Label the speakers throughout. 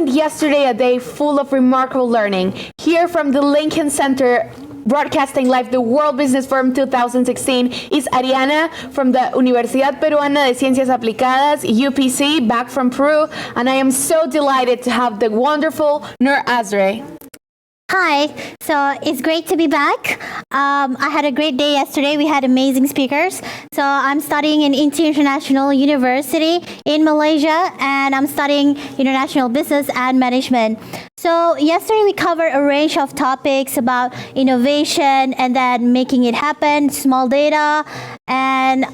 Speaker 1: wasn't yesterday a day full of remarkable learning? Here from the Lincoln Center, broadcasting live the World Business Forum 2016 is Ariana from the Universidad Peruana de Ciencias Aplicadas, UPC, back from Peru, and I am so delighted to have the wonderful Nur Azre.
Speaker 2: Hi, so it's great to be back. I had a great day yesterday. We had amazing speakers. So I'm studying in International University in Malaysia, and I'm studying International Business and Management. So yesterday we covered a range of topics about innovation and then making it happen, small data, and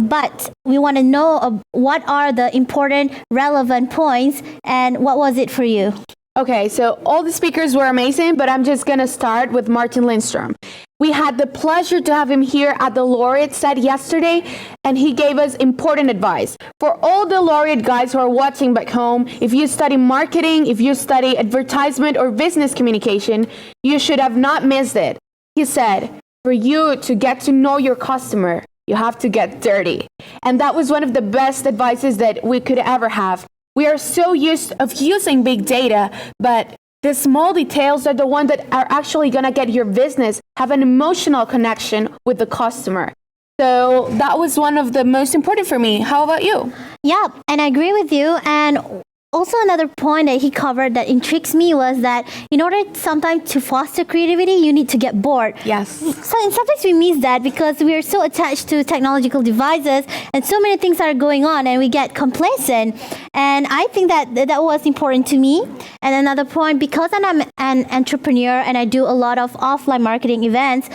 Speaker 2: but we want to know what are the important, relevant points, and what was it for you?
Speaker 1: Okay, so all the speakers were amazing, but I'm just going to start with Martin Lindstrom. We had the pleasure to have him here at the Laureate set yesterday, and he gave us important advice. For all the Laureate guys who are watching back home, if you study marketing, if you study advertisement or business communication, you should have not missed it. He said, for you to get to know your customer, you have to get dirty. And that was one of the best advices that we could ever have. We are so used of using big data, but the small details are the ones that are actually going to get your business have an emotional connection with the customer. So that was one of the most important for me. How about you?
Speaker 2: Yeah, and I agree with you. And also another point that he covered that intrigues me was that in order sometimes to foster creativity, you need to get bored.
Speaker 1: Yes.
Speaker 2: So and sometimes we miss that because we are so attached to technological devices and so many things are going on and we get complacent. And I think that was important to me. And another point, because I'm an entrepreneur and I do a lot of offline marketing events,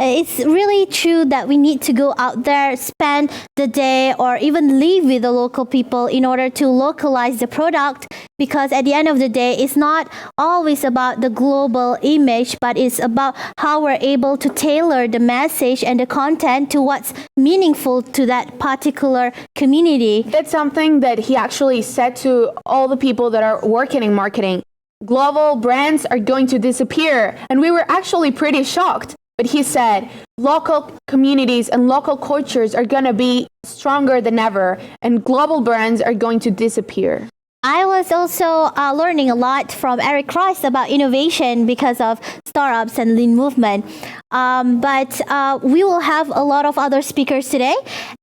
Speaker 2: it's really true that we need to go out there, spend the day, or even live with the local people in order to localize the product, because at the end of the day, it's not always about the global image, but it's about how we're able to tailor the message and the content to what's meaningful to that particular community.
Speaker 1: That's something that he actually said to all the people that are working in marketing. Global brands are going to disappear, and we were actually pretty shocked. But he said local communities and local cultures are going to be stronger than ever, and global brands are going to disappear.
Speaker 2: I was also learning a lot from Eric Christ about innovation because of startups and lean movement. But we will have a lot of other speakers today.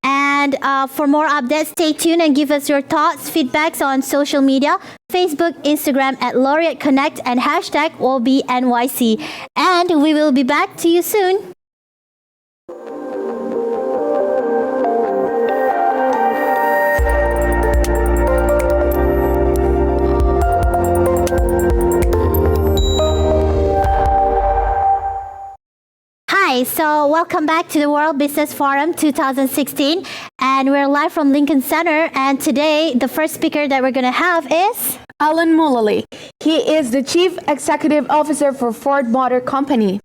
Speaker 2: And for more updates, stay tuned and give us your thoughts, feedbacks on social media, Facebook, Instagram at Laureate Connect and hashtag WOBI And we will be back to you soon. Hi, so welcome back to the World Business Forum 2016, and we're live from Lincoln Center, and today the first speaker that we're going to have is
Speaker 1: Alan Mullally. He is the Chief Executive Officer for Ford Motor Company.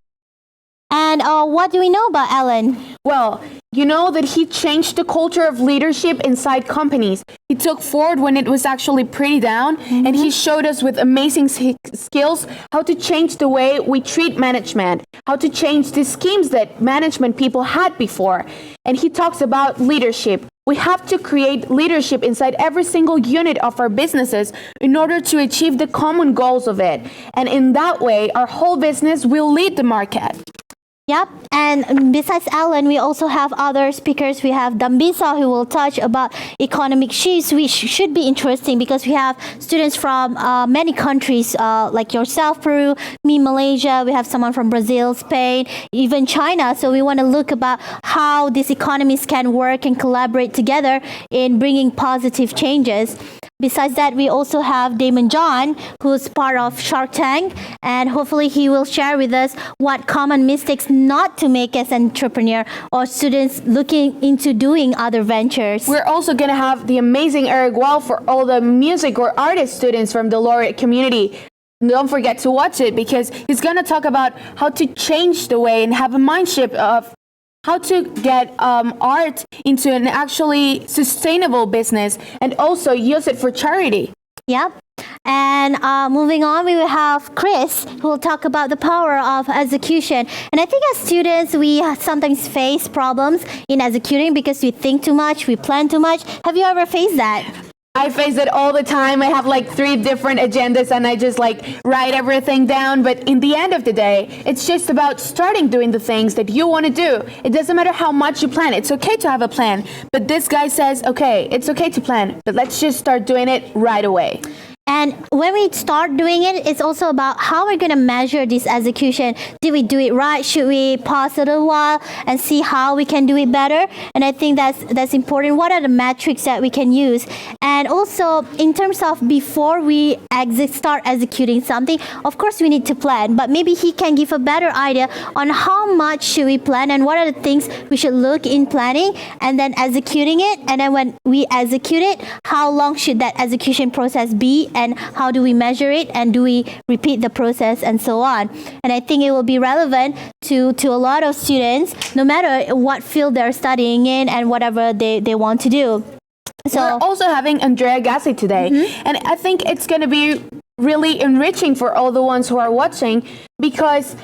Speaker 2: And what do we know about Alan?
Speaker 1: Well, you know that he changed the culture of leadership inside companies. He took Ford when it was actually pretty down, and he showed us with amazing skills how to change the way we treat management, how to change the schemes that management people had before. And he talks about leadership. We have to create leadership inside every single unit of our businesses in order to achieve the common goals of it. And in that way, our whole business will lead the market.
Speaker 2: Yep, and besides Alan, we also have other speakers. We have Dambisa, who will touch about economic shifts, which should be interesting because we have students from many countries, like yourself, Peru, me, Malaysia. We have someone from Brazil, Spain, even China. So we want to look about how these economies can work and collaborate together in bringing positive changes. Besides that, we also have Damon John, who's part of Shark Tank, and hopefully he will share with us what common mistakes not to make as an entrepreneur or students looking into doing other ventures.
Speaker 1: We're also going to have the amazing Eric Wall for all the music or artist students from the Laureate community. Don't forget to watch it because he's going to talk about how to change the way and have a mindset of how to get art into an actually sustainable business and also use it for charity.
Speaker 2: Yep. And moving on, we will have Chris, who will talk about the power of execution. And I think as students, we sometimes face problems in executing because we think too much, we plan too much. Have you ever faced that?
Speaker 1: I face it all the time. I have like 3 different agendas and I just like write everything down. But in the end of the day, it's just about starting doing the things that you want to do. It doesn't matter how much you plan. It's okay to have a plan. But this guy says, okay, it's okay to plan, but let's just start doing it right away.
Speaker 2: And when we start doing it, it's also about how we're going to measure this execution. Did we do it right? Should we pause a little while and see how we can do it better? And I think that's important. What are the metrics that we can use? And also, in terms of before we start executing something, of course we need to plan. But maybe he can give a better idea on how much should we plan and what are the things we should look in planning and then executing it. And then when we execute it, how long should that execution process be? And how do we measure it, and do we repeat the process, and so on. And I think it will be relevant to a lot of students, no matter what field they're studying in and whatever they want to do. So
Speaker 1: we're also having Andrea Gassi today, and I think it's going to be really enriching for all the ones who are watching, because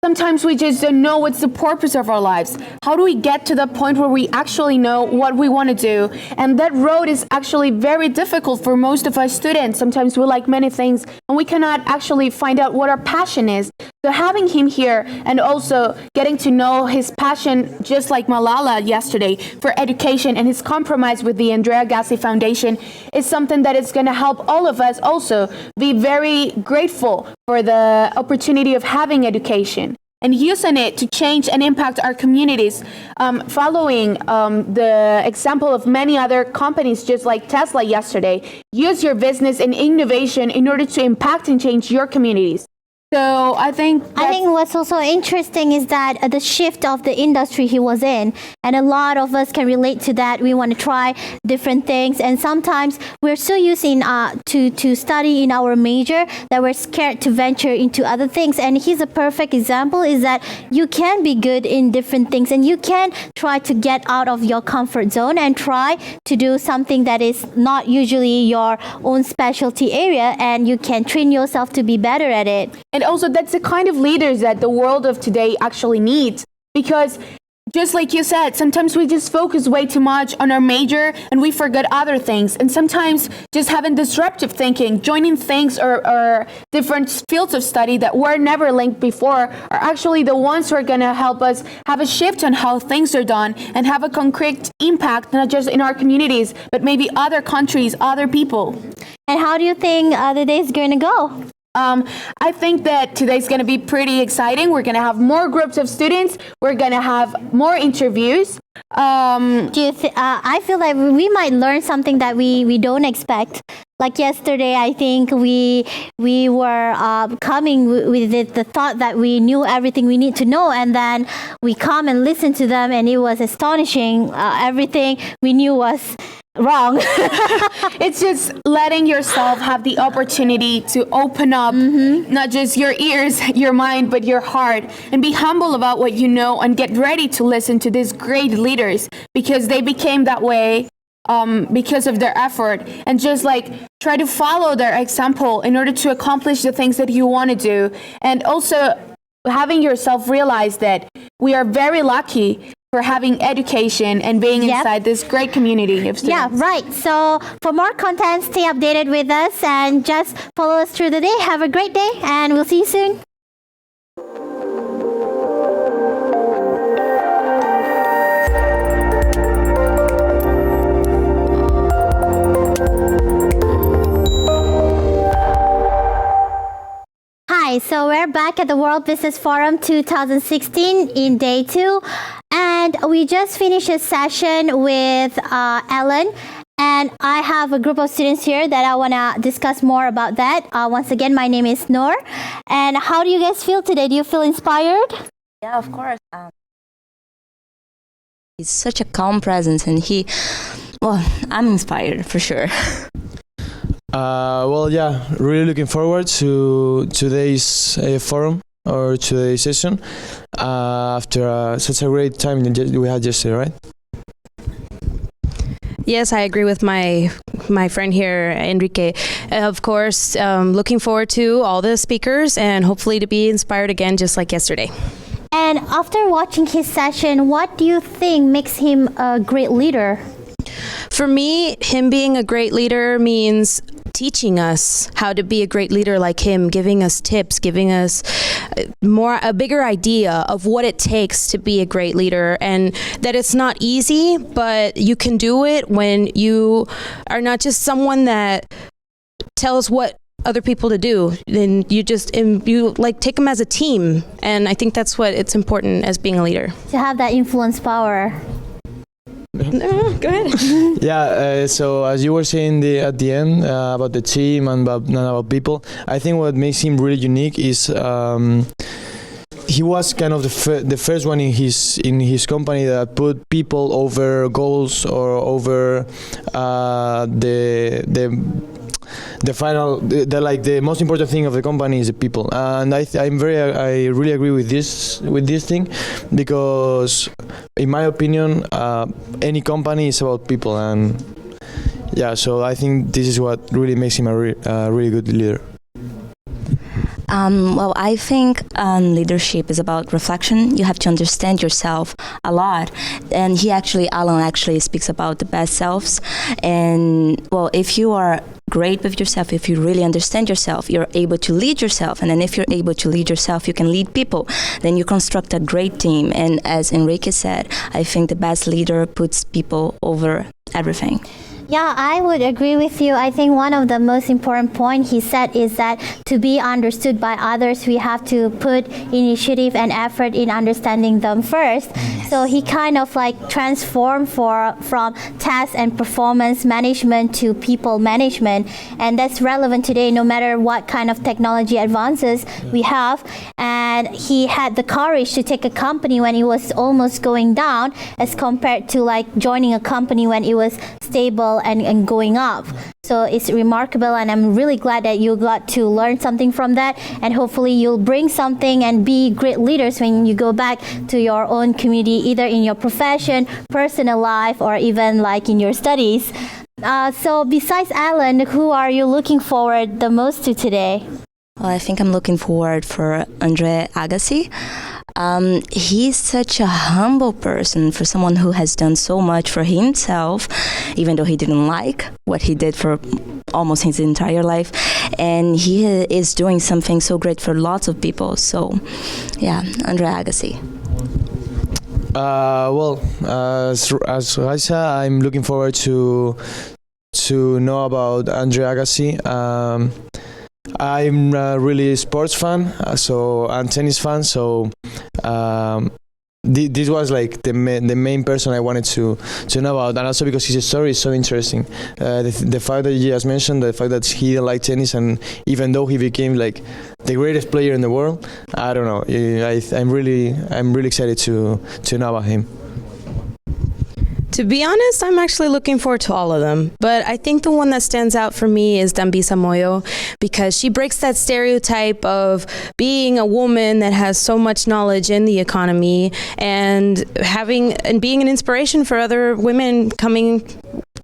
Speaker 1: sometimes we just don't know what's the purpose of our lives. How do we get to the point where we actually know what we want to do? And that road is actually very difficult for most of us students. Sometimes we like many things and we cannot actually find out what our passion is. So having him here and also getting to know his passion, just like Malala yesterday, for education and his compromise with the Andrea Gassi Foundation is something that is going to help all of us also be very grateful for the opportunity of having education and using it to change and impact our communities, following the example of many other companies just like Tesla yesterday. Use your business and innovation in order to impact and change your communities. So I think
Speaker 2: what's also interesting is that the shift of the industry he was in, and a lot of us can relate to that. We want to try different things, and sometimes we're so used to study in our major that we're scared to venture into other things. And he's a perfect example is that you can be good in different things, and you can try to get out of your comfort zone and try to do something that is not usually your own specialty area, and you can train yourself to be better at it.
Speaker 1: And also, that's the kind of leaders that the world of today actually needs. Because just like you said, sometimes we just focus way too much on our major and we forget other things. And sometimes just having disruptive thinking, joining things or different fields of study that were never linked before are actually the ones who are going to help us have a shift on how things are done and have a concrete impact, not just in our communities, but maybe other countries, other people.
Speaker 2: And how do you think the day is going to go?
Speaker 1: I think that today's going to be pretty exciting. We're going to have more groups of students. We're going to have more interviews.
Speaker 2: I feel like we might learn something that we don't expect. Like yesterday, I think we were coming with the thought that we knew everything we need to know, and then we come and listen to them, and it was astonishing. Everything we knew was wrong.
Speaker 1: It's just letting yourself have the opportunity to open up, not just your ears, your mind, but your heart, and be humble about what you know and get ready to listen to these great leaders, because they became that way because of their effort, and just like try to follow their example in order to accomplish the things that you want to do. And also having yourself realize that we are very lucky for having education and being inside this great community of students.
Speaker 2: Yeah, right. So for more content, stay updated with us and just follow us through the day. Have a great day, and we'll see you soon. Hi, so we're back at the World Business Forum 2016 in day 2. And we just finished a session with Ellen, and I have a group of students here that I want to discuss more about that. Once again, my name is Noor. And how do you guys feel today? Do you feel inspired?
Speaker 3: Yeah, of course. He's such a calm presence, and I'm inspired for sure.
Speaker 4: Really looking forward to today's forum or today's session after such a great time that we had yesterday, right?
Speaker 5: Yes, I agree with my friend here, Enrique. Of course, looking forward to all the speakers and hopefully to be inspired again just like yesterday.
Speaker 2: And after watching his session, what do you think makes him a great leader?
Speaker 5: for me, him being a great leader means teaching us how to be a great leader like him, giving us tips, giving us a bigger idea of what it takes to be a great leader, and that it's not easy, but you can do it when you are not just someone that tells what other people to do. Then you take them as a team, and I think that's what it's important as being a leader.
Speaker 2: To have that influence power.
Speaker 5: Go ahead.
Speaker 4: Yeah, so as you were saying at the end about the team and about people, I think what makes him really unique is he was kind of the first one in his company that put people over goals or over the most important thing of the company is the people, and I really agree with this thing, because in my opinion any company is about people, and yeah, so I think this is what really makes him a really good leader.
Speaker 3: Well, I think leadership is about reflection. You have to understand yourself a lot. And Alan actually speaks about the best selves. And, well, if you are great with yourself, if you really understand yourself, you're able to lead yourself. And then if you're able to lead yourself, you can lead people. Then you construct a great team. And as Enrique said, I think the best leader puts people over everything.
Speaker 2: Yeah, I would agree with you. I think one of the most important points he said is that to be understood by others, we have to put initiative and effort in understanding them first. So he kind of like transformed from task and performance management to people management. And that's relevant today no matter what kind of technology advances we have. And he had the courage to take a company when it was almost going down as compared to like joining a company when it was stable and going up. So it's remarkable, and I'm really glad that you got to learn something from that, and hopefully you'll bring something and be great leaders when you go back to your own community, either in your profession, personal life, or even like in your studies. So besides Alan, who are you looking forward the most to today?
Speaker 3: Well, I think I'm looking forward for Andre Agassi. He's such a humble person for someone who has done so much for himself, even though he didn't like what he did for almost his entire life. And he is doing something so great for lots of people. So, yeah, Andre Agassi.
Speaker 4: As Raisa, I'm looking forward to know about Andre Agassi. I'm really a sports fan, and tennis fan. So this was like the main person I wanted to know about, and also because his story is so interesting. The fact that you just mentioned, the fact that he didn't like tennis, and even though he became like the greatest player in the world, I don't know. I'm really excited to know about him.
Speaker 5: To be honest, I'm actually looking forward to all of them. But I think the one that stands out for me is Dambisa Moyo, because she breaks that stereotype of being a woman that has so much knowledge in the economy and being an inspiration for other women coming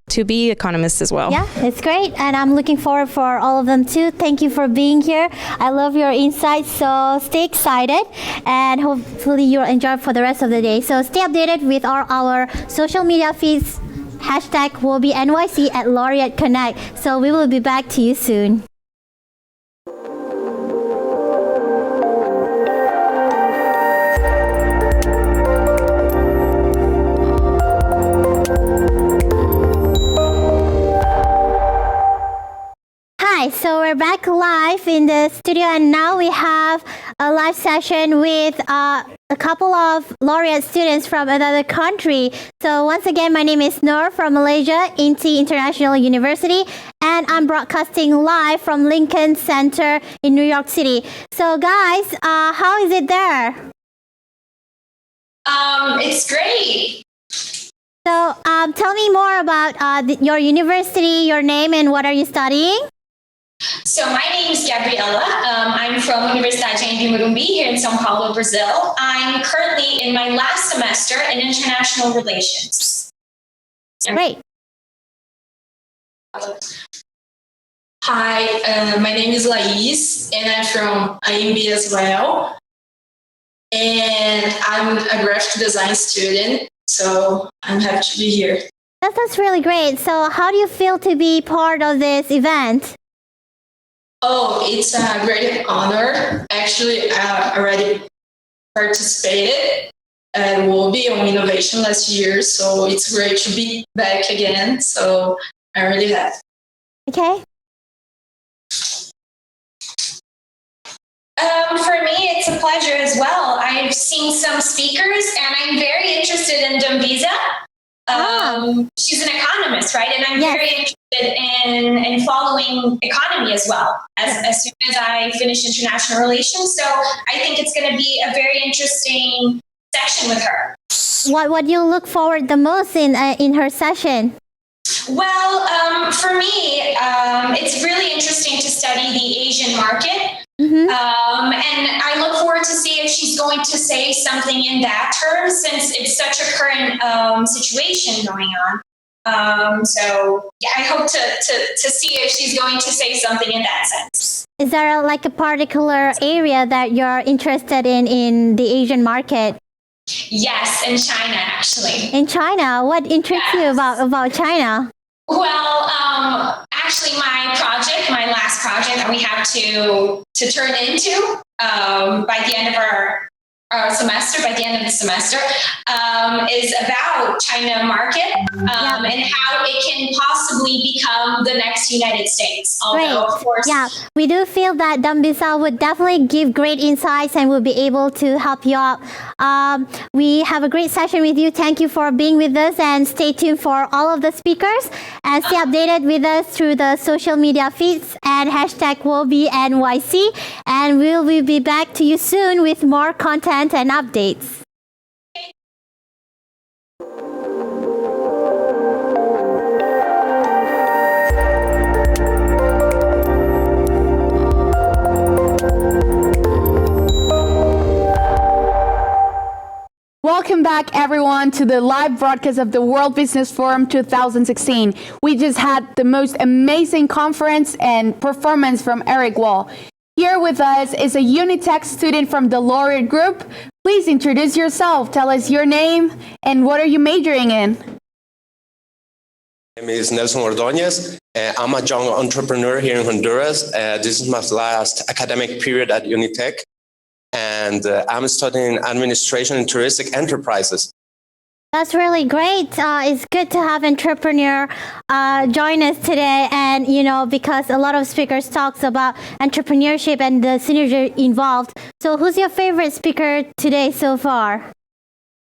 Speaker 5: to be economists as well.
Speaker 2: Yeah, it's great, and I'm looking forward for all of them too. Thank you for being here. I love your insights, so stay excited, and hopefully you'll enjoy it for the rest of the day. So stay updated with our social media feeds, #WOBI NYC at Laureate Connect. So we will be back to you soon. Hi, so we're back live in the studio, and now we have a live session with a couple of laureate students from another country. So once again, my name is Noor from Malaysia, INTI International University, and I'm broadcasting live from Lincoln Center in New York City. So guys, how is it there?
Speaker 6: It's great.
Speaker 2: So tell me more about your university, your name, and what are you studying?
Speaker 6: So my name is Gabriela. I'm from Universidade de Morumbi here in São Paulo, Brazil. I'm currently in my last semester in international relations.
Speaker 2: Great.
Speaker 7: Hi, my name is Laís, and I'm from IMB as well. And I'm a graphic design student, so I'm happy to be here.
Speaker 2: That's really great. So how do you feel to be part of this event?
Speaker 7: Oh, it's a great honor. Actually, I already participated at WOBI on innovation last year, so it's great to be back again. So I really have.
Speaker 2: Okay.
Speaker 6: For me, it's a pleasure as well. I've seen some speakers, and I'm very interested in Dumbiza. She's an economist, right? And I'm very interested in following economy as well, as soon as I finish international relations. So I think it's going to be a very interesting session with her.
Speaker 2: What do you look forward the most in her session?
Speaker 6: Well, for me, it's really interesting to study the Asian market.
Speaker 2: Mm-hmm.
Speaker 6: And I look forward to see if she's going to say something in that term, since it's such a current situation going on. So yeah, I hope to see if she's going to say something in that sense.
Speaker 2: Is there like a particular area that you're interested in the Asian market?
Speaker 6: Yes, in China, actually.
Speaker 2: In China, what intrigues you about China?
Speaker 6: Well, actually, my last project that we have to turn into by the end of our semester, by the end of the semester, is about China market and how it can possibly become the next United States. Although, of course,
Speaker 2: we do feel that Dumbiza would definitely give great insights and will be able to help you out. We have a great session with you. Thank you for being with us, and stay tuned for all of the speakers and stay updated with us through the social media feeds and hashtag WOBINYC, and we'll be back to you soon with more content and updates.
Speaker 1: Welcome back, everyone, to the live broadcast of the World Business Forum 2016. We just had the most amazing conference and performance from Eric Wall. Here with us is a Unitech student from the Laureate group. Please introduce yourself. Tell us your name and what are you majoring in?
Speaker 8: My name is Nelson Ordóñez. I'm a young entrepreneur here in Honduras. This is my last academic period at Unitech, and I'm studying administration and touristic enterprises.
Speaker 2: That's really great. It's good to have entrepreneur join us today, and because a lot of speakers talks about entrepreneurship and the synergy involved. So who's your favorite speaker today so far?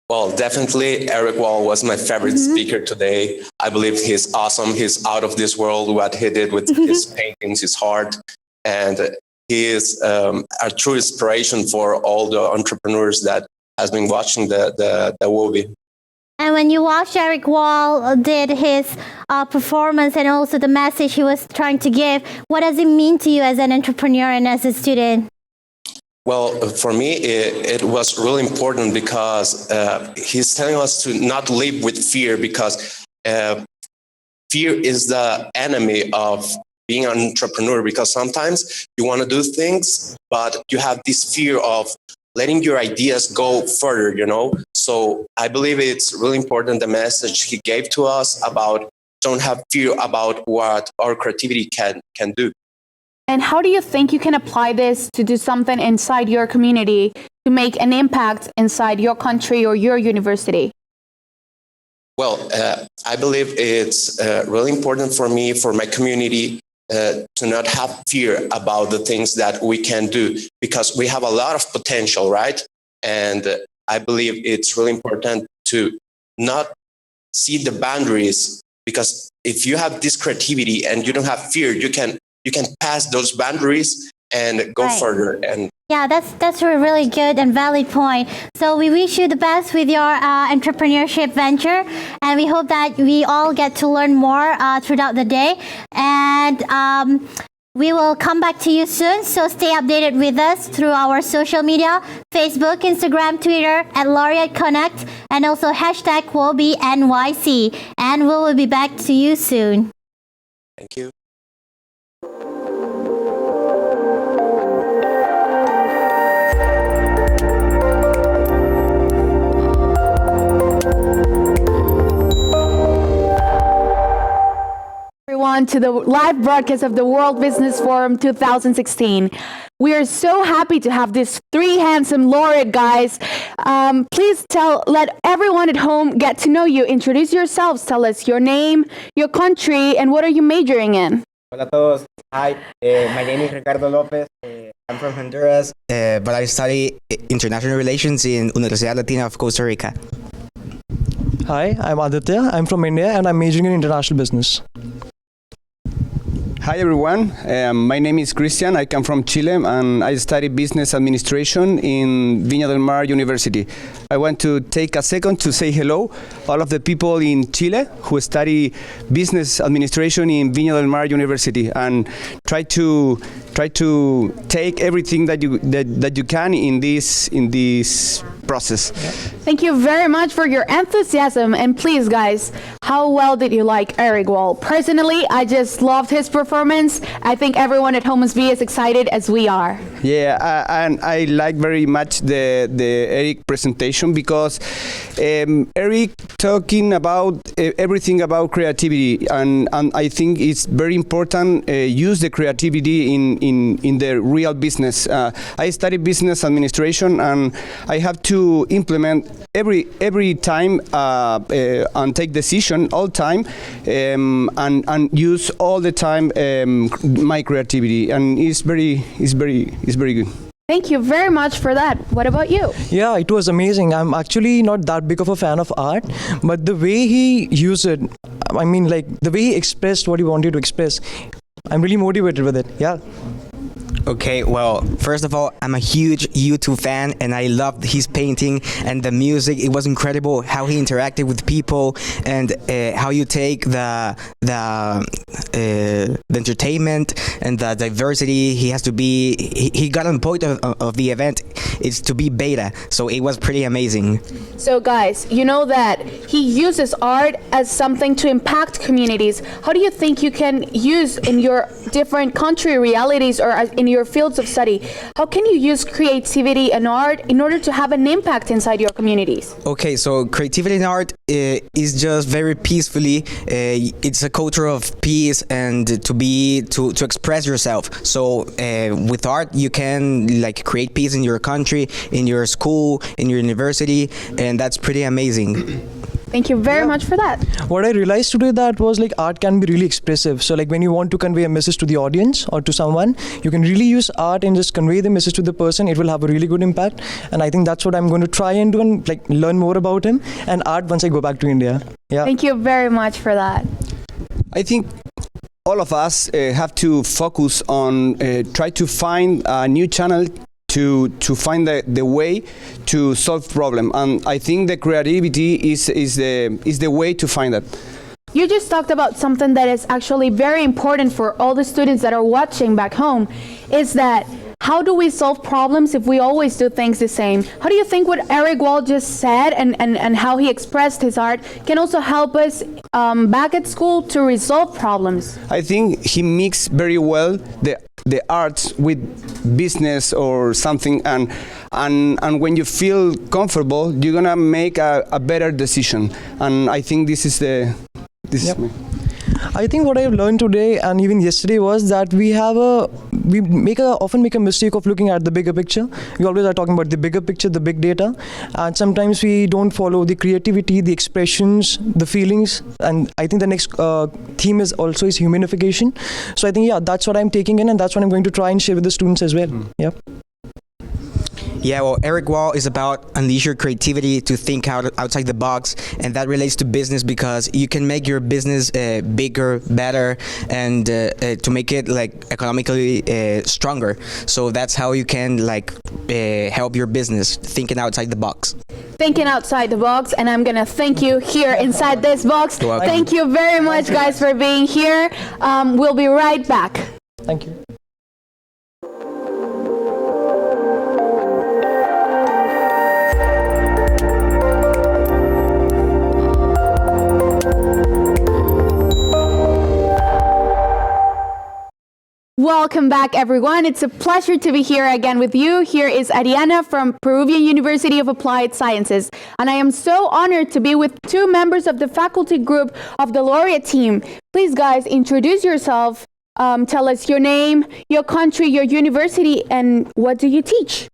Speaker 8: Well, definitely Eric Wall was my favorite speaker today. I believe he's awesome. He's out of this world, what he did with his paintings, his art, and he is a true inspiration for all the entrepreneurs that has been watching the WOBI.
Speaker 2: And when you watch Eric Wall did his performance and also the message he was trying to give, what does it mean to you as an entrepreneur and as a student?
Speaker 8: Well, for me, it was really important because he's telling us to not live with fear, because fear is the enemy of being an entrepreneur, because sometimes you want to do things, but you have this fear of letting your ideas go further, So I believe it's really important, the message he gave to us about don't have fear about what our creativity can do.
Speaker 1: And how do you think you can apply this to do something inside your community to make an impact inside your country or your university?
Speaker 8: Well, I believe it's really important for me, for my community, to not have fear about the things that we can do, because we have a lot of potential, right? And I believe it's really important to not see the boundaries, because if you have this creativity and you don't have fear, you can pass those boundaries and go further. And
Speaker 2: yeah, that's a really good and valid point. So we wish you the best with your entrepreneurship venture, and we hope that we all get to learn more throughout the day. And we will come back to you soon, so stay updated with us through our social media, Facebook, Instagram, Twitter, at Laureate Connect, and also hashtag WOBINYC. And we will be back to you soon.
Speaker 8: thank you.
Speaker 1: on to the live broadcast of the World Business Forum 2016. We are so happy to have these three handsome laureate guys. Please let everyone at home get to know you. Introduce yourselves. Tell us your name, your country, and what are you majoring in?
Speaker 9: Hola a todos. Hi, my name is Ricardo Lopez. I'm from Honduras, but I study international relations in Universidad Latina of Costa Rica.
Speaker 10: Hi, I'm Aditya. I'm from India and I'm majoring in international business.
Speaker 11: Hi everyone, my name is Christian. I come from Chile and I study business administration in Viña del Mar University. I want to take a second to say hello all of the people in Chile who study business administration in Viña del Mar University and try to take everything that you can in this process.
Speaker 1: Thank you very much for your enthusiasm. And please, guys, how well did you like Eric Wall? Personally, I just loved his performance. I think everyone at home must be as excited as we are.
Speaker 11: Yeah, and I like very much the Eric presentation because Eric talking about everything about creativity, and I think it's very important use the creativity in the real business. I study business administration and I have to implement every time and take decision all time and use all the time my creativity, and it's very good.
Speaker 1: Thank you very much for that. What about you?
Speaker 10: Yeah, it was amazing. I'm actually not that big of a fan of art, but the way he used it, I mean, like the way he expressed what he wanted to express, I'm really motivated with it. Yeah.
Speaker 9: Okay, well, first of all, I'm a huge U2 fan and I loved his painting and the music. It was incredible how he interacted with people and how you take the entertainment and the diversity. He has to be, he got on point of the event is to be beta, so it was pretty amazing.
Speaker 1: So guys, you know that he uses art as something to impact communities. How do you think you can use in your different country realities or in your fields of study, how can you use creativity and art in order to have an impact inside your communities?
Speaker 9: Okay, so creativity and art is just very peacefully. It's a culture of peace and to express yourself. So with art, you can like create peace in your country, in your school, in your university, and that's pretty amazing.
Speaker 1: Thank you very much for that.
Speaker 10: What I realized today that was like art can be really expressive. So like when you want to convey a message to the audience or to someone, you can really use art and just convey the message to the person. It will have a really good impact. And I think that's what I'm going to try and do and like learn more about him and art once I go back to India. Yeah.
Speaker 1: Thank you very much for that.
Speaker 11: I think all of us have to focus on try to find a new channel to find the way to solve problem, and I think the creativity is the way to find that.
Speaker 1: You just talked about something that is actually very important for all the students that are watching back home, is that how do we solve problems if we always do things the same? How do you think what Eric Wall just said and how he expressed his art can also help us back at school to resolve problems?
Speaker 11: I think he mixed very well the arts with business or something, and when you feel comfortable, you're gonna make a better decision. And I think this is
Speaker 10: Yep. I think what I've learned today and even yesterday was that we often make a mistake of looking at the bigger picture. We always are talking about the bigger picture, the big data, and sometimes we don't follow the creativity, the expressions, the feelings. And I think the next theme is humanification. So I think that's what I'm taking in, and that's what I'm going to try and share with the students as well. Yeah.
Speaker 9: Yeah, well, Eric Wall is about unleash your creativity to think outside the box, and that relates to business because you can make your business bigger, better, and to make it like economically stronger. So that's how you can like help your business thinking outside the box.
Speaker 1: Thinking outside the box, and I'm gonna thank you here inside this box. Thank you very much, guys, for being here. We'll be right back.
Speaker 10: Thank you.
Speaker 1: Welcome back, everyone. It's a pleasure to be here again with you. Here is Ariana from Peruvian University of Applied Sciences, and I am so honored to be with two members of the faculty group of the Laureate team. Please, guys, introduce yourself. Tell us your name, your country, your university, and what do you teach?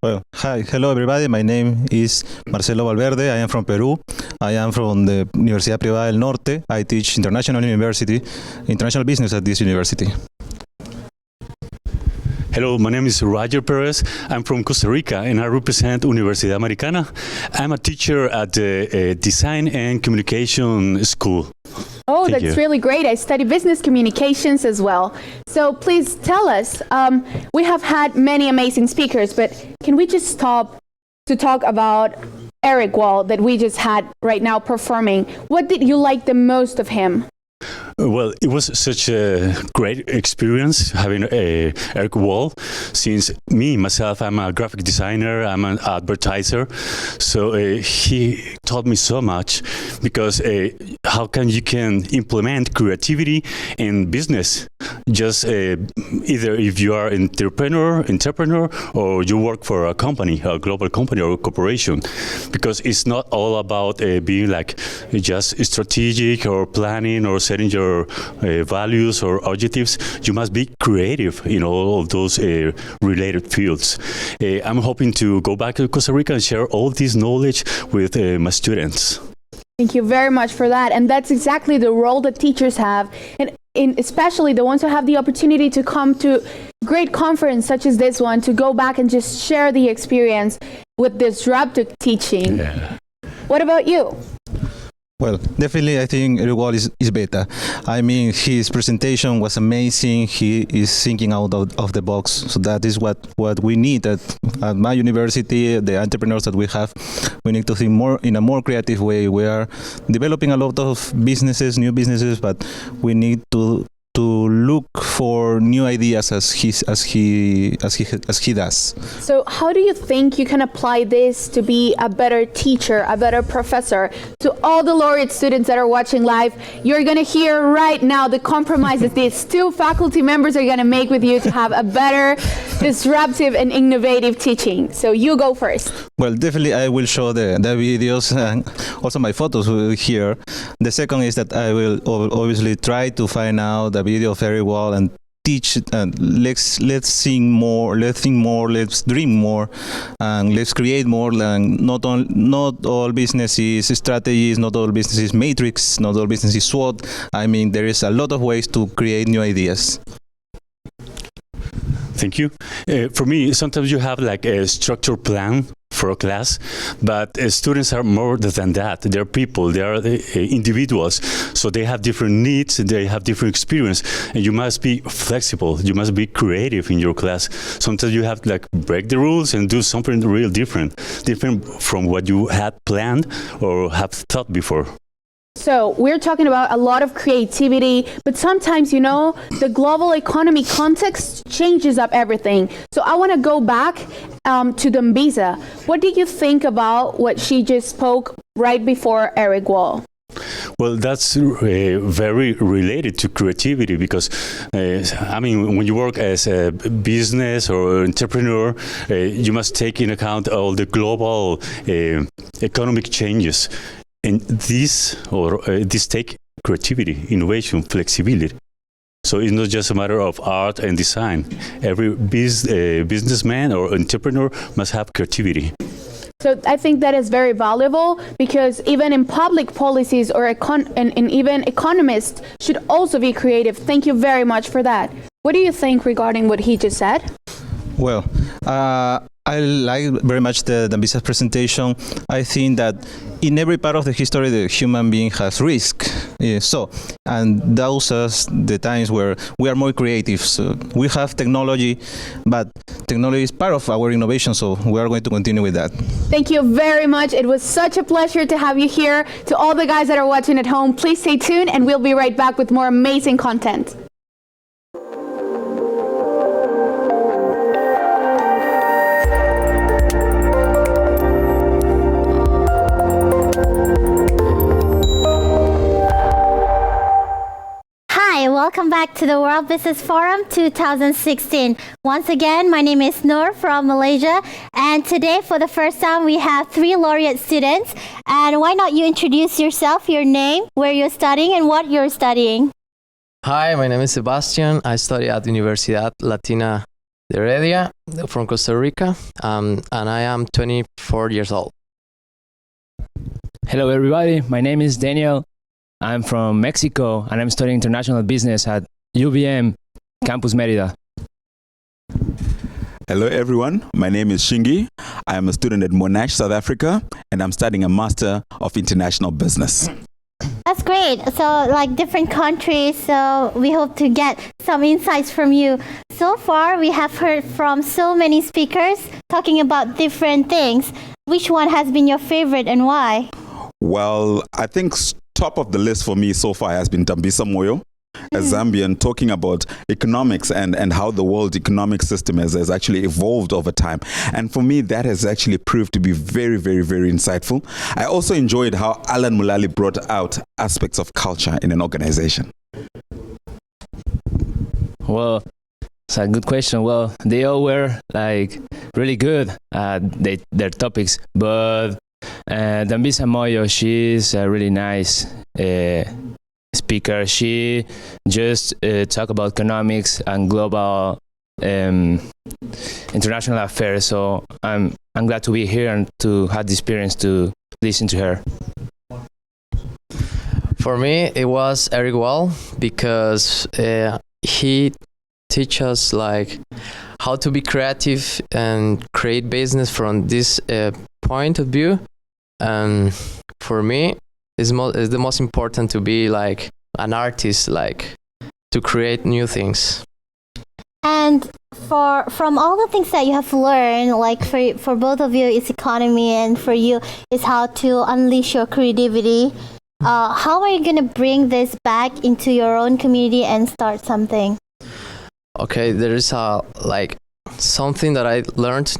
Speaker 12: Well, hi, hello everybody. My name is Marcelo Valverde. I am from Peru. I am from the Universidad Privada del Norte. I teach international business at this university.
Speaker 13: Hello, my name is Roger Perez. I'm from Costa Rica and I represent Universidad Americana. I'm a teacher at the Design and Communication School.
Speaker 1: Oh,
Speaker 13: Thank
Speaker 1: that's
Speaker 13: you.
Speaker 1: really great. I study business communications as well. So please tell us, we have had many amazing speakers, but can we just stop to talk about Eric Wall that we just had right now performing? What did you like the most of him?
Speaker 13: Well, it was such a great experience having Eric Wall. Since myself, I'm a graphic designer, I'm an advertiser. So he taught me so much because how you can implement creativity in business. Just either if you are an entrepreneur, or you work for a company, a global company or a corporation, because it's not all about being like just strategic or planning or setting your values or objectives. You must be creative in all of those related fields. I'm hoping to go back to Costa Rica and share all this knowledge with my students.
Speaker 1: Thank you very much for that. And that's exactly the role that teachers have, and especially the ones who have the opportunity to come to great conference such as this one, to go back and just share the experience with disruptive teaching.
Speaker 13: Yeah.
Speaker 1: What about you?
Speaker 12: Well, definitely I think Eric Wall is better. I mean, his presentation was amazing. He is thinking out of the box. So that is what we need at my university, the entrepreneurs that we have. We need to think more in a more creative way. We are developing a lot of new businesses, but we need to look for new ideas as he does.
Speaker 1: So how do you think you can apply this to be a better teacher, a better professor? To all the Laureate students that are watching live, you're going to hear right now the compromises these two faculty members are going to make with you to have a better, disruptive and innovative teaching. So you go first.
Speaker 12: Well, definitely I will show the videos and also my photos here. The second is that I will obviously try to find out the video of Eric Wall and teach. Let's sing more, let's think more, let's dream more, and let's create more. And not all business is strategies, not all business is matrix, not all business is SWOT. I mean, there is a lot of ways to create new ideas.
Speaker 13: Thank you. For me, sometimes you have like a structured plan for a class, but students are more than that. They're people, they are individuals, so they have different needs, they have different experience, and you must be flexible, you must be creative in your class. Sometimes you have to like break the rules and do something real different from what you had planned or have thought before.
Speaker 1: So we're talking about a lot of creativity, but sometimes, you know, the global economy context changes up everything. So I want to go back to Dumbiza. What did you think about what she just spoke right before Eric Wall?
Speaker 13: Well, that's very related to creativity because, I mean, when you work as a business or entrepreneur, you must take into account all the global economic changes. And this take creativity, innovation, flexibility. So it's not just a matter of art and design. Every businessman or entrepreneur must have creativity.
Speaker 1: So I think that is very valuable because even in public policies or and even economists should also be creative. Thank you very much for that. What do you think regarding what he just said?
Speaker 12: Well, I like very much the Dumbiza's presentation. I think that in every part of the history, the human being has risk. And those are the times where we are more creative. So we have technology, but technology is part of our innovation, so we are going to continue with that.
Speaker 1: Thank you very much. It was such a pleasure to have you here. To all the guys that are watching at home, please stay tuned and we'll be right back with more amazing content.
Speaker 2: Welcome back to the World Business Forum 2016. Once again, my name is Noor from Malaysia, and today for the first time we have 3 Laureate students. And why not you introduce yourself, your name, where you're studying, and what you're studying?
Speaker 14: Hi, my name is Sebastian. I study at Universidad Latina de Heredia from Costa Rica, and I am 24 years old.
Speaker 15: Hello, everybody. My name is Daniel. I'm from Mexico, and I'm studying international business at UVM Campus Mérida.
Speaker 16: Hello, everyone. My name is Shingi. I am a student at Monash, South Africa, and I'm studying a Master of International Business.
Speaker 2: That's great. So, like different countries, so we hope to get some insights from you. So far, we have heard from so many speakers talking about different things. Which one has been your favorite and why?
Speaker 16: Well, I think top of the list for me so far has been Dambisa Moyo, a Zambian, talking about economics and how the world economic system has actually evolved over time. And for me, that has actually proved to be very, very, very insightful. I also enjoyed how Alan Mulali brought out aspects of culture in an organization.
Speaker 15: Well, it's a good question. Well, they all were like really good at their topics, but Dambisa Moyo, she's a really nice speaker. She just talk about economics and global international affairs. So I'm glad to be here and to have the experience to listen to her.
Speaker 14: For me, it was Eric Wall because he teach us like how to be creative and create business from this point of view. And for me, it's the most important to be like an artist, like to create new things.
Speaker 2: And from all the things that you have learned, like for both of you, it's economy, and for you, it's how to unleash your creativity. How are you gonna bring this back into your own community and start something?
Speaker 14: Okay, there is something that I learned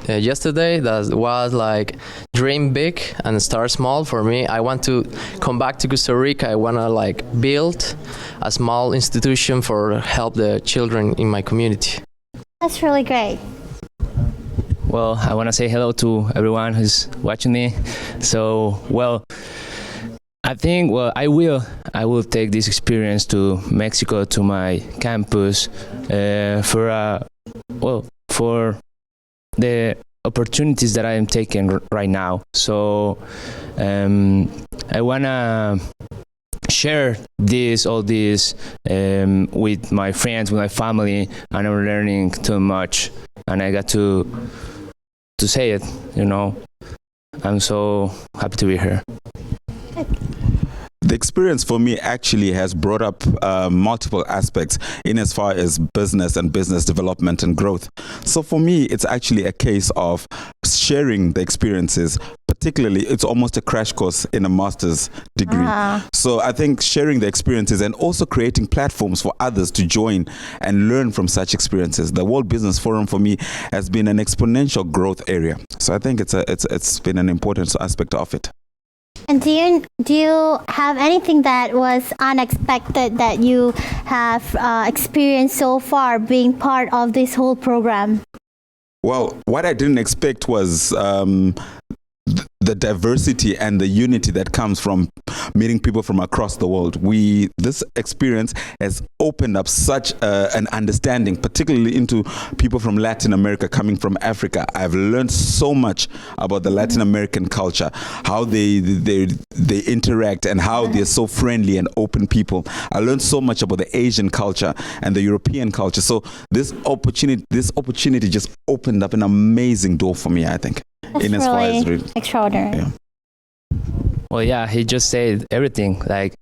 Speaker 14: yesterday that was like dream big and start small. For me, I want to come back to Costa Rica. I want to like build a small institution for help the children in my community.
Speaker 2: That's really great.
Speaker 15: Well, I want to say hello to everyone who's watching me. So, well, I think I will take this experience to Mexico, to my campus, for the opportunities that I am taking right now. So I wanna share all this with my friends, with my family, and I'm learning too much, and I got to say it. I'm so happy to be here.
Speaker 16: The experience for me actually has brought up multiple aspects in as far as business and business development and growth. So for me, it's actually a case of sharing the experiences. Particularly, it's almost a crash course in a master's degree. So I think sharing the experiences and also creating platforms for others to join and learn from such experiences. The World Business Forum for me has been an exponential growth area. So I think it's been an important aspect of it.
Speaker 2: And do you have anything that was unexpected that you have experienced so far being part of this whole program?
Speaker 16: Well, what I didn't expect was the diversity and the unity that comes from meeting people from across the world. This experience has opened up such an understanding, particularly into people from Latin America coming from Africa. I've learned so much about the Latin American culture, how they interact and how they're so friendly and open people. I learned so much about the Asian culture and the European culture. So this opportunity just opened up an amazing door for me, I think.
Speaker 2: That's really extraordinary.
Speaker 16: Yeah.
Speaker 15: Well, yeah, he just said everything. Like,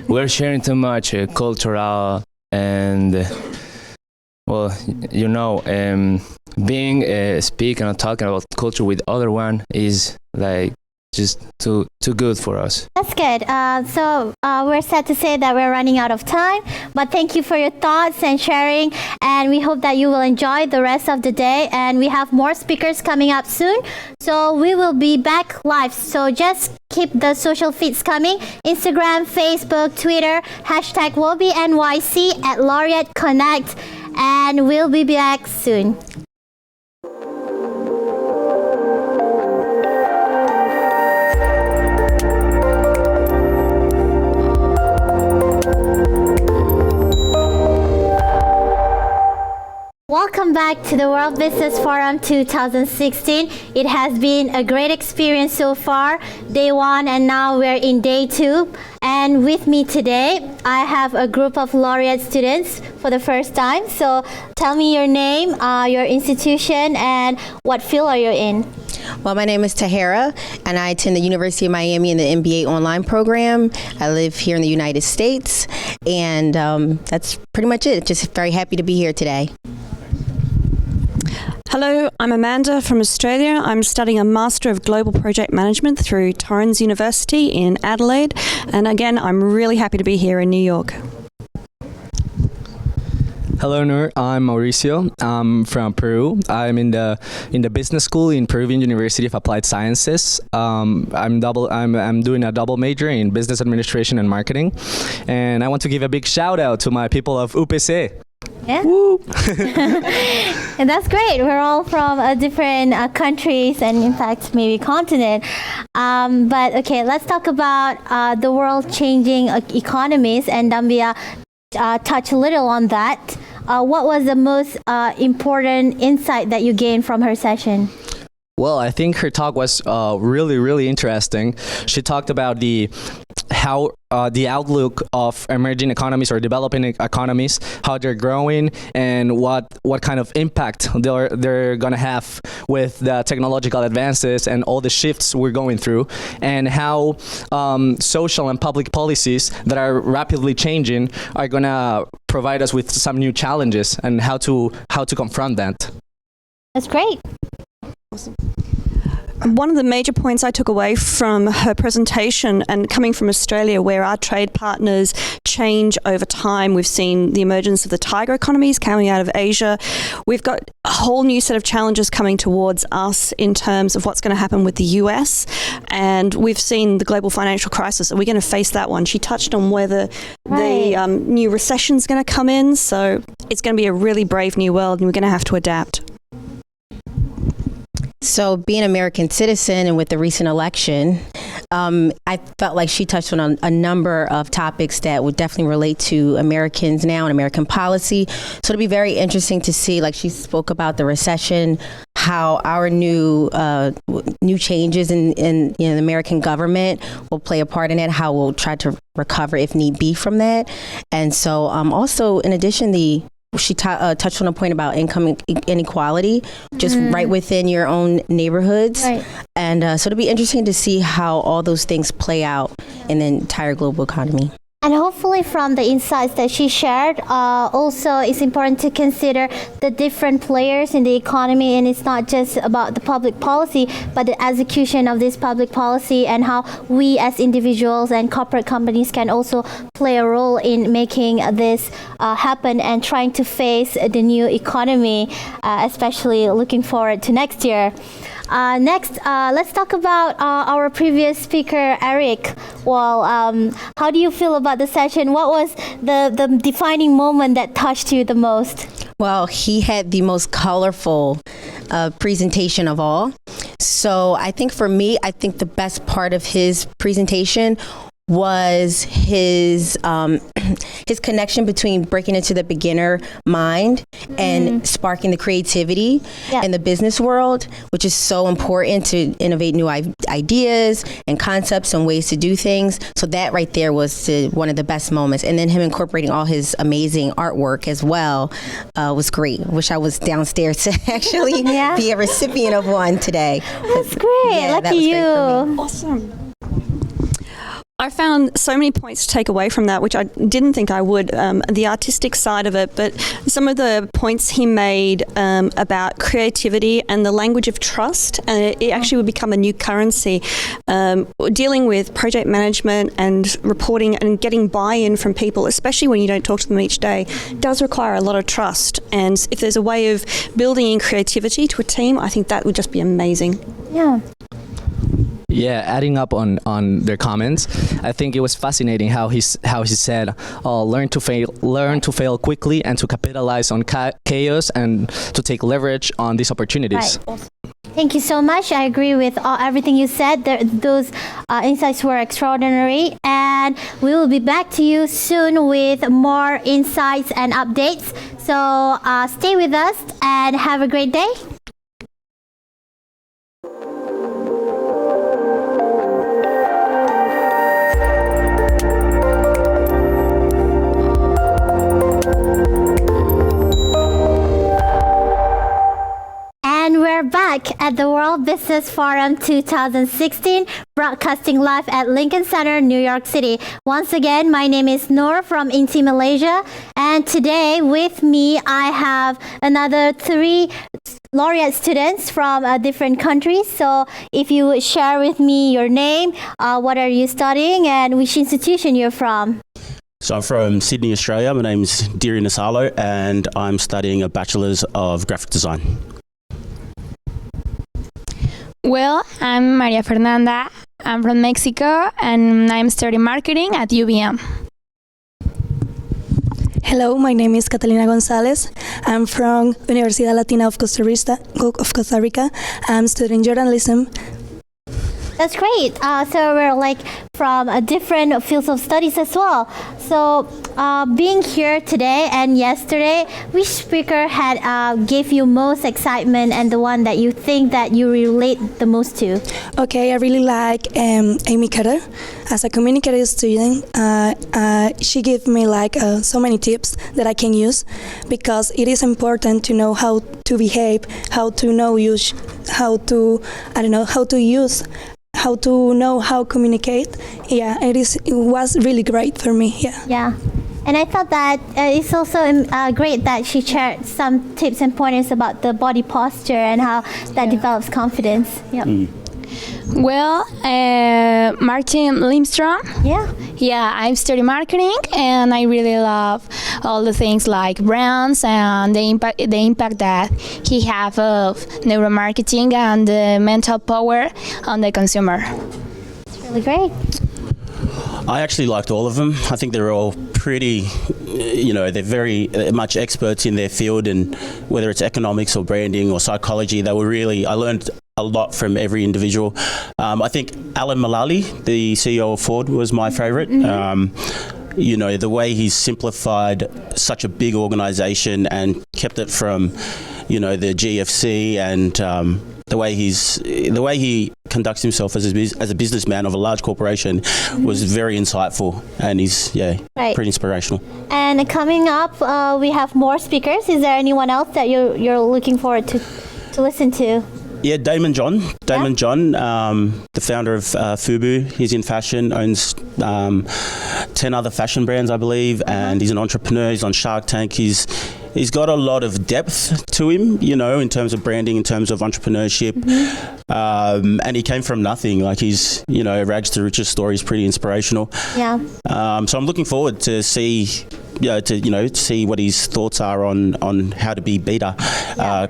Speaker 15: we're sharing too much cultural and, being speaking and talking about culture with other one is like just too good for us.
Speaker 2: That's good. So we're sad to say that we're running out of time, but thank you for your thoughts and sharing, and we hope that you will enjoy the rest of the day, and we have more speakers coming up soon, so we will be back live. So just keep the social feeds coming: Instagram, Facebook, Twitter, #WOBI NYC at Laureate Connect, and we'll be back soon. back to the World Business Forum 2016. It has been a great experience so far, day 1, and now we're in day 2. And with me today, I have a group of Laureate students for the first time. So tell me your name, your institution, and what field are you in?
Speaker 17: Well, my name is Tahara, and I attend the University of Miami in the MBA online program. I live here in the United States, and that's pretty much it. Just very happy to be here today.
Speaker 18: Hello, I'm Amanda from Australia. I'm studying a Master of Global Project Management through Torrens University in Adelaide, and again, I'm really happy to be here in New York.
Speaker 19: Hello, Noor. I'm Mauricio. I'm from Peru. I'm in the business school in Peruvian University of Applied Sciences. I'm doing a double major in business administration and marketing, and I want to give a big shout out to my people of UPC.
Speaker 2: Yeah. And that's great. We're all from different countries and, in fact, maybe continent. But okay, let's talk about the world-changing economies, and Dambia touched a little on that. What was the most important insight that you gained from her session?
Speaker 19: Well, I think her talk was really, really interesting. She talked about the outlook of emerging economies or developing economies, how they're growing, and what kind of impact they're gonna have with the technological advances and all the shifts we're going through, and how social and public policies that are rapidly changing are gonna provide us with some new challenges and how to confront that.
Speaker 2: That's great.
Speaker 18: Awesome. One of the major points I took away from her presentation, and coming from Australia where our trade partners change over time, we've seen the emergence of the tiger economies coming out of Asia. We've got a whole new set of challenges coming towards us in terms of what's going to happen with the US, and we've seen the global financial crisis. Are we going to face that one? She touched on whether the new recession is going to come in, so it's going to be a really brave new world, and we're going to have to adapt.
Speaker 17: So being an American citizen and with the recent election, I felt like she touched on a number of topics that would definitely relate to Americans now and American policy. So it'll be very interesting to see, like she spoke about the recession, how our new changes in the American government will play a part in it, how we'll try to recover if need be from that. And so also, in addition, she touched on a point about income inequality, just right within your own neighborhoods.
Speaker 2: Right.
Speaker 17: And so it'll be interesting to see how all those things play out in the entire global economy.
Speaker 2: And hopefully from the insights that she shared, also it's important to consider the different players in the economy, and it's not just about the public policy, but the execution of this public policy and how we as individuals and corporate companies can also play a role in making this happen and trying to face the new economy, especially looking forward to next year. Next, let's talk about our previous speaker, Eric. Well, how do you feel about the session? What was the defining moment that touched you the most?
Speaker 17: Well, he had the most colorful presentation of all. So I think for me, the best part of his presentation was his connection between breaking into the beginner mind and sparking the creativity in the business world, which is so important to innovate new ideas and concepts and ways to do things. So that right there was one of the best moments. And then him incorporating all his amazing artwork as well was great. Wish I was downstairs to actually be a recipient of one today.
Speaker 2: That's great. Lucky you.
Speaker 18: Awesome. I found so many points to take away from that, which I didn't think I would, the artistic side of it, but some of the points he made about creativity and the language of trust, and it actually would become a new currency. Dealing with project management and reporting and getting buy-in from people, especially when you don't talk to them each day, does require a lot of trust. And if there's a way of building in creativity to a team, I think that would just be amazing.
Speaker 2: Yeah.
Speaker 19: Yeah, adding up on their comments, I think it was fascinating how he said, learn to fail quickly and to capitalize on chaos and to take leverage on these opportunities.
Speaker 2: Right. Thank you so much. I agree with everything you said. Those insights were extraordinary, and we will be back to you soon with more insights and updates. So stay with us and have a great day. And we're back at the World Business Forum 2016, broadcasting live at Lincoln Center, New York City. Once again, my name is Noor from Inti Malaysia, and today with me I have another 3 Laureate students from different countries. So if you would share with me your name, what are you studying, and which institution you're from?
Speaker 20: So I'm from Sydney, Australia. My name's Diri Nasalo, and I'm studying a Bachelor's of Graphic Design.
Speaker 21: Well, I'm Maria Fernanda. I'm from Mexico and I'm studying marketing at UVM.
Speaker 22: Hello, my name is Catalina Gonzalez. I'm from Universidad Latina of Costa Rica. I'm studying journalism.
Speaker 2: That's great. So we're like from different fields of studies as well. So being here today and yesterday, which speaker had gave you most excitement and the one that you think that you relate the most to?
Speaker 22: Okay, I really like Amy Cutter. As a communicative student, she gave me like so many tips that I can use, because it is important to know how to behave, how to know how to know how communicate. Yeah, it was really great for me.
Speaker 2: Yeah. And I thought that it's also great that she shared some tips and pointers about the body posture and how that develops confidence. Yep.
Speaker 21: Well, Martin Lindstrom. Yeah, I'm studying marketing, and I really love all the things like brands and the impact that he have of neuromarketing and the mental power on the consumer.
Speaker 2: It's really great.
Speaker 20: I actually liked all of them. I think they're all pretty, they're very much experts in their field, and whether it's economics or branding or psychology, I learned a lot from every individual. I think Alan Mulally, the CEO of Ford, was my favorite. The way he's simplified such a big organization and kept it from, the GFC, and the way he conducts himself as a businessman of a large corporation was very insightful, and he's pretty inspirational.
Speaker 2: And coming up, we have more speakers. Is there anyone else that you're looking forward to listen to?
Speaker 20: Yeah, Damon John, the founder of Fubu. He's in fashion, owns 10 other fashion brands, I believe, and he's an entrepreneur. He's on Shark Tank. He's got a lot of depth to him, in terms of branding, in terms of entrepreneurship, and he came from nothing. Like he's, rags to riches story is pretty inspirational.
Speaker 2: Yeah.
Speaker 20: So I'm looking forward to see what his thoughts are on how to be better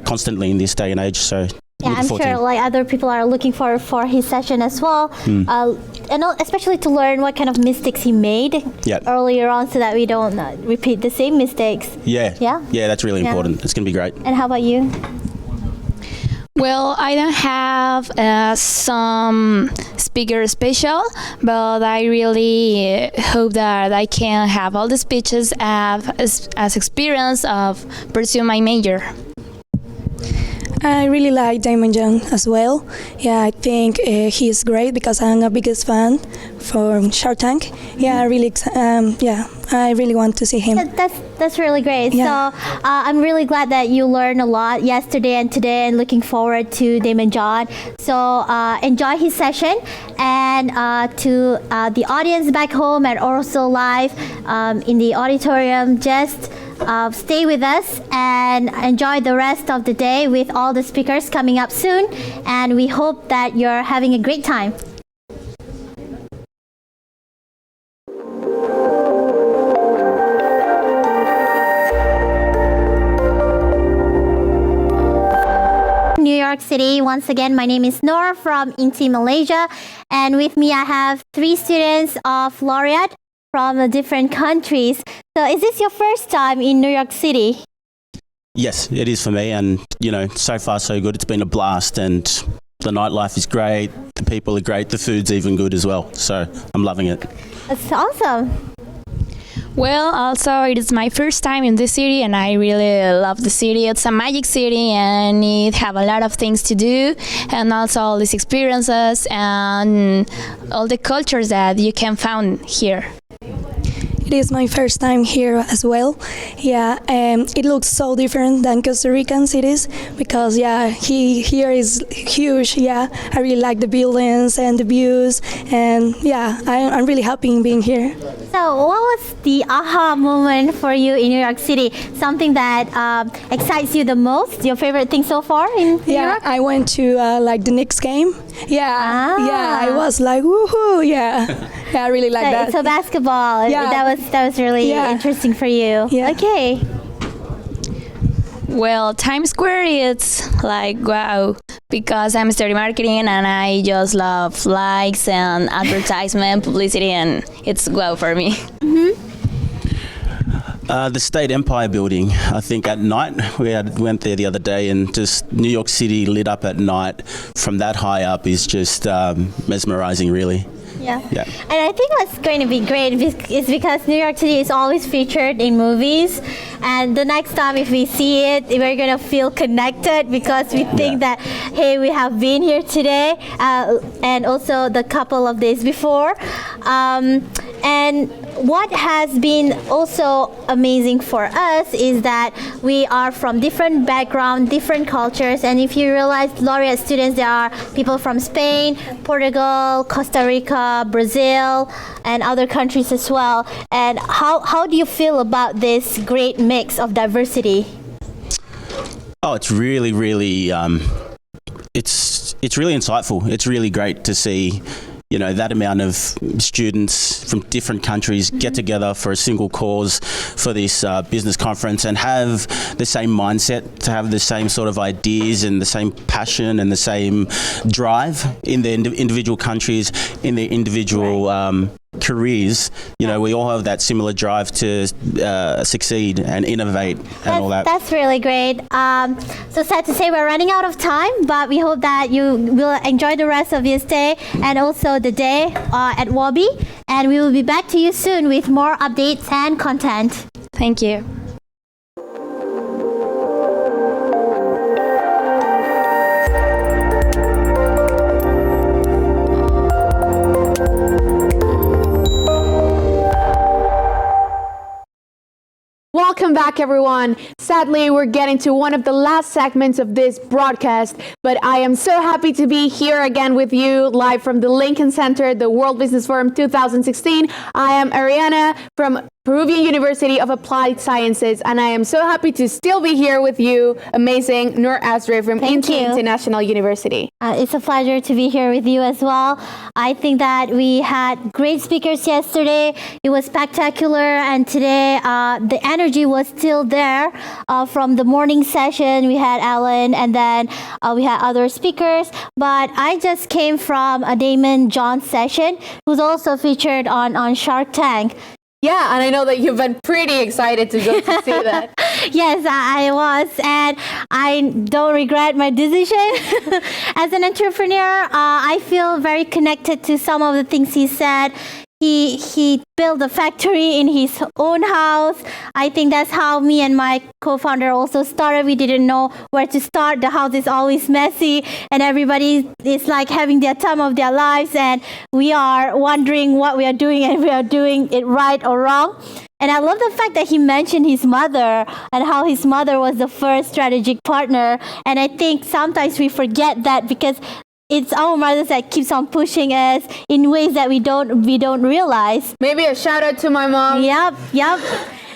Speaker 20: constantly in this day and age. So.
Speaker 2: Yeah, I'm sure like other people are looking for his session as well, and especially to learn what kind of mistakes he made earlier on, so that we don't repeat the same mistakes.
Speaker 20: Yeah, that's really important. It's going to be great.
Speaker 2: And how about you?
Speaker 21: Well, I don't have some speaker special, but I really hope that I can have all the speeches as experience of pursue my major.
Speaker 22: I really like Damon Young as well. Yeah, I think he's great because I'm a biggest fan for Shark Tank. Yeah, I really want to see him.
Speaker 2: That's really great. Yeah. So I'm really glad that you learned a lot yesterday and today, and looking forward to Damon John. So enjoy his session, and to the audience back home and also live in the auditorium, just stay with us and enjoy the rest of the day with all the speakers coming up soon, and we hope that you're having a great time. New York City. Once again, my name is Noor from Inti Malaysia, and with me I have 3 students of Laureate from different countries. So is this your first time in New York City?
Speaker 20: Yes, it is for me, and so far so good. It's been a blast, and the nightlife is great, the people are great, the food's even good as well. So I'm loving it.
Speaker 2: That's awesome.
Speaker 21: Well, also it is my first time in this city, and I really love the city. It's a magic city, and it have a lot of things to do, and also all these experiences and all the cultures that you can find here.
Speaker 22: It is my first time here as well. Yeah, it looks so different than Costa Rican cities because here is huge. Yeah, I really like the buildings and the views, and I'm really happy in being here.
Speaker 2: So, what was the aha moment for you in New York City? Something that excites you the most? Your favorite thing so far in New York?
Speaker 22: I went to the Knicks game. I was like, woohoo! Yeah, I really like that.
Speaker 2: So basketball.
Speaker 22: Yeah.
Speaker 2: That was really interesting for you.
Speaker 22: Yeah.
Speaker 2: Okay.
Speaker 21: Well, Times Square, it's like wow, because I'm studying marketing and I just love likes and advertisement, publicity, and it's wow for me.
Speaker 20: The State Empire Building. I think at night went there the other day, and just New York City lit up at night from that high up is just mesmerizing, really.
Speaker 2: Yeah. And I think what's going to be great is because New York City is always featured in movies, and the next time if we see it, we're going to feel connected because we think that, hey, we have been here today, and also the couple of days before. And what has been also amazing for us is that we are from different backgrounds, different cultures, and if you realize Laureate students, there are people from Spain, Portugal, Costa Rica, Brazil, and other countries as well. And how do you feel about this great mix of diversity?
Speaker 20: Oh, it's really, really, it's really insightful. It's really great to see, you know, that amount of students from different countries get together for a single cause for this business conference and have the same mindset, to have the same sort of ideas and the same passion and the same drive in their individual countries, in their individual careers. You know, we all have that similar drive to succeed and innovate and all that.
Speaker 2: That's really great. So sad to say we're running out of time, but we hope that you will enjoy the rest of your stay and also the day at WOBI. And we will be back to you soon with more updates and content.
Speaker 21: Thank you.
Speaker 1: Welcome back, everyone. Sadly, we're getting to one of the last segments of this broadcast, but I am so happy to be here again with you live from the Lincoln Center, the World Business Forum 2016. I am Ariana from Peruvian University of Applied Sciences, and I am so happy to still be here with you, amazing Noor Asri from International University.
Speaker 2: It's a pleasure to be here with you as well. I think that we had great speakers yesterday. It was spectacular, and today the energy was still there from the morning session. We had Alan, and then we had other speakers, but I just came from a Damon John session, who's also featured on Shark Tank.
Speaker 1: Yeah, and I know that you've been pretty excited to go to see that.
Speaker 2: Yes, I was, and I don't regret my decision. As an entrepreneur, I feel very connected to some of the things he said. He built a factory in his own house. I think that's how me and my co-founder also started. We didn't know where to start. The house is always messy, and everybody is like having their time of their lives, and we are wondering what we are doing and we are doing it right or wrong. And I love the fact that he mentioned his mother and how his mother was the first strategic partner. And I think sometimes we forget that because it's our mothers that keeps on pushing us in ways that we don't realize.
Speaker 1: Maybe a shout out to my mom.
Speaker 2: Yep.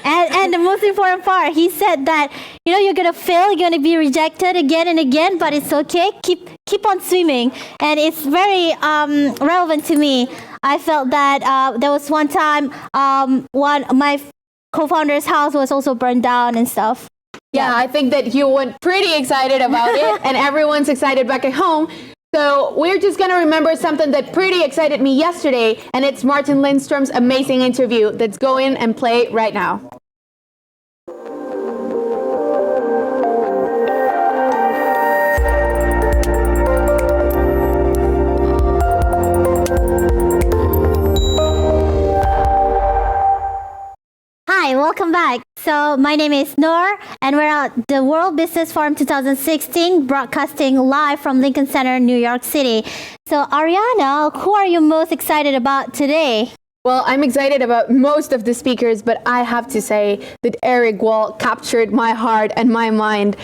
Speaker 2: And the most important part, he said that, you know, you're gonna fail, you're gonna be rejected again and again, but it's okay. Keep on swimming. And it's very relevant to me. I felt that there was one time my co-founder's house was also burned down and stuff.
Speaker 1: Yeah, I think that you went pretty excited about it, and everyone's excited back at home. So we're just going to remember something that pretty excited me yesterday, and it's Martin Lindstrom's amazing interview that's going and play right now.
Speaker 2: So my name is Noor, and we're at the World Business Forum 2016, broadcasting live from Lincoln Center, New York City. So Ariana, who are you most excited about today?
Speaker 1: Well, I'm excited about most of the speakers, but I have to say that Eric Wall captured my heart and my mind.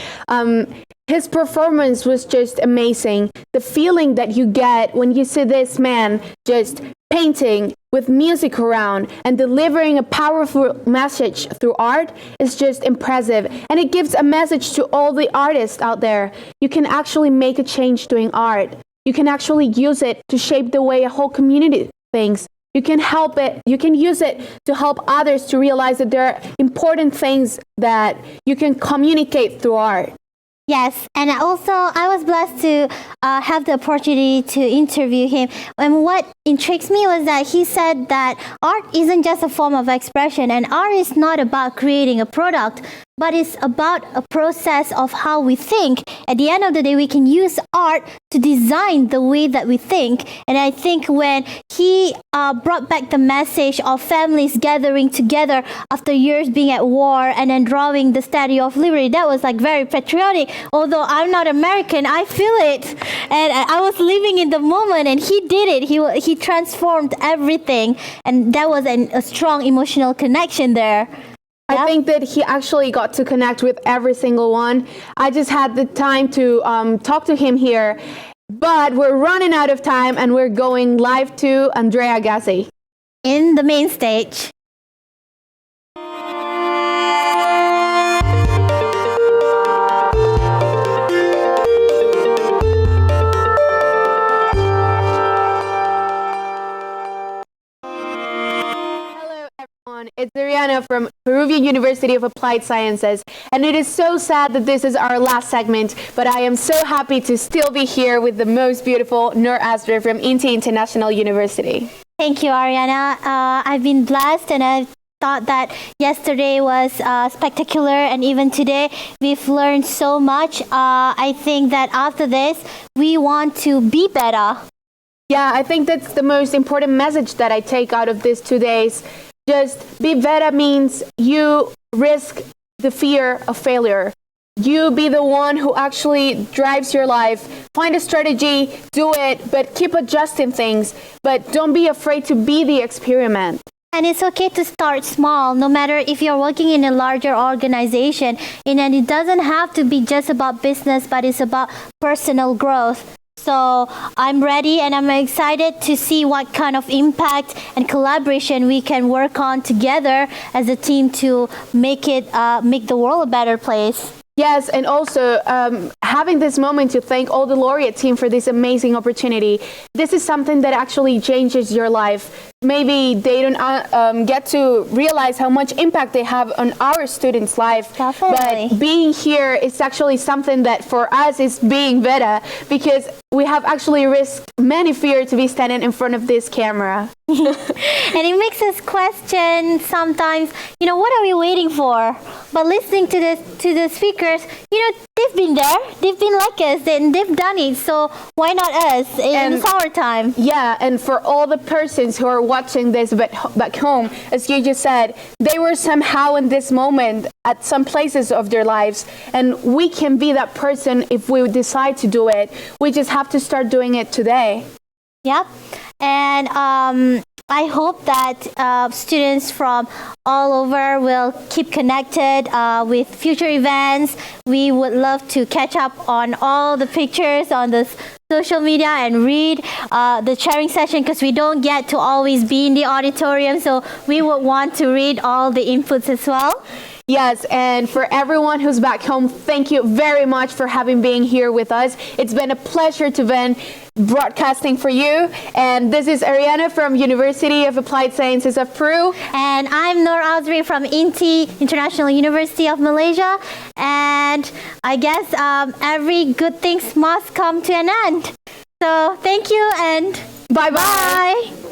Speaker 1: His performance was just amazing. The feeling that you get when you see this man just painting with music around and delivering a powerful message through art is just impressive. And it gives a message to all the artists out there. You can actually make a change doing art. You can actually use it to shape the way a whole community thinks. You can help it. You can use it to help others to realize that there are important things that you can communicate through art.
Speaker 2: Yes, and also I was blessed to have the opportunity to interview him. And what intrigues me was that he said that art isn't just a form of expression, and art is not about creating a product, but it's about a process of how we think. At the end of the day, we can use art to design the way that we think. And I think when he brought back the message of families gathering together after years being at war and then drawing the Statue of Liberty, that was like very patriotic. Although I'm not American, I feel it. And I was living in the moment, and he did it. He transformed everything. And that was a strong emotional connection there.
Speaker 1: I think that he actually got to connect with every single one. I just had the time to talk to him here, but we're running out of time and we're going live to Andrea Gassi.
Speaker 2: In the main stage.
Speaker 1: It's Ariana from Peruvian University of Applied Sciences, and it is so sad that this is our last segment, but I am so happy to still be here with the most beautiful Noor Azra from INTI International University.
Speaker 2: Thank you, Ariana. I've been blessed, and I thought that yesterday was spectacular, and even today we've learned so much. I think that after this, we want to be better.
Speaker 1: Yeah, I think that's the most important message that I take out of these 2 days. Just be better means you risk the fear of failure. You be the one who actually drives your life. Find a strategy, do it, but keep adjusting things. But don't be afraid to be the experiment.
Speaker 2: And it's okay to start small, no matter if you're working in a larger organization. And it doesn't have to be just about business, but it's about personal growth. So I'm ready, and I'm excited to see what kind of impact and collaboration we can work on together as a team to make the world a better place.
Speaker 1: Yes, and also having this moment to thank all the Laureate team for this amazing opportunity. This is something that actually changes your life. Maybe they don't get to realize how much impact they have on our students' life.
Speaker 2: Definitely.
Speaker 1: But being here is actually something that for us is being better, because we have actually risked many fear to be standing in front of this camera.
Speaker 2: And it makes us question sometimes, what are we waiting for? But listening to the speakers, they've been there, they've been like us, they've done it. So why not us? It's our time.
Speaker 1: Yeah, and for all the persons who are watching this back home, as you just said, they were somehow in this moment at some places of their lives, and we can be that person if we decide to do it. We just have to start doing it today.
Speaker 2: Yep. And I hope that students from all over will keep connected with future events. We would love to catch up on all the pictures on the social media and read the sharing session, because we don't get to always be in the auditorium. So we would want to read all the inputs as well.
Speaker 1: Yes, and for everyone who's back home, thank you very much for being here with us. It's been a pleasure to be broadcasting for you. And this is Ariana from University of Applied Sciences of Peru.
Speaker 2: And I'm Noor Azri from INTI International University of Malaysia. And I guess every good thing must come to an end. So thank you, and
Speaker 1: bye-bye.
Speaker 2: Bye.